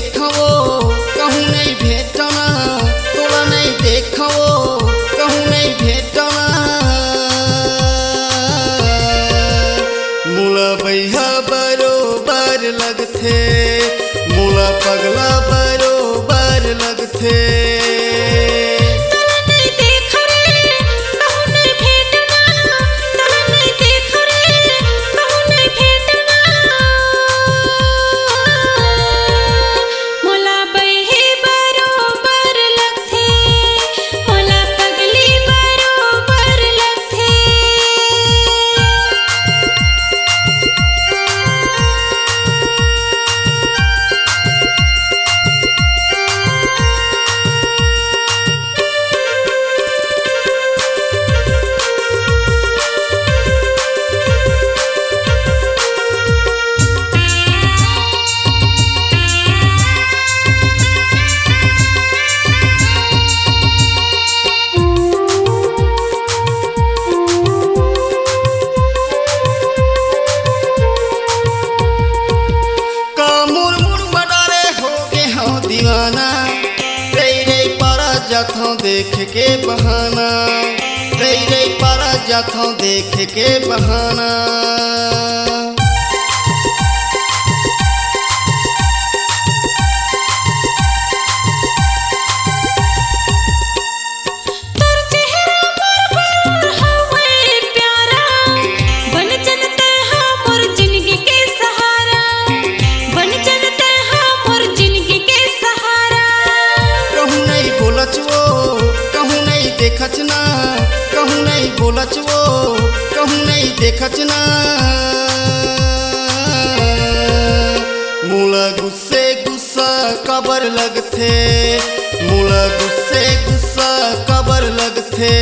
देखो कहूँ नहीं भेटना, तोला नहीं देखो कहूँ नहीं भेटना। मुला बैहा बरोबर लगथे, मुला पगला बरोबर लगथे। दीवाना रई रई पारा जाथों देख के बहाना, रई रई पारा जाथों देख के बहाना। देखचना कहूँ नहीं बोलच वो कहूँ नहीं देखचना। मुला गुस्से गुस्सा कबर लगथे, मुला गुस्से गुस्सा कबर लगथे।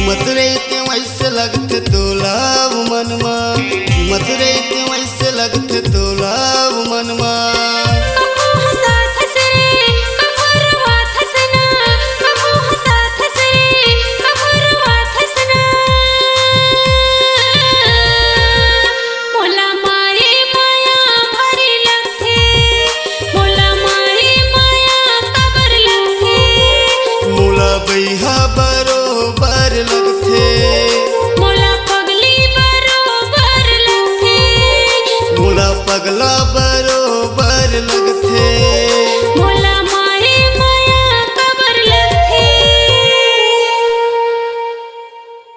मत रहते वैसे लगते तोला मनमा, मत रहते वैसे लगते तोला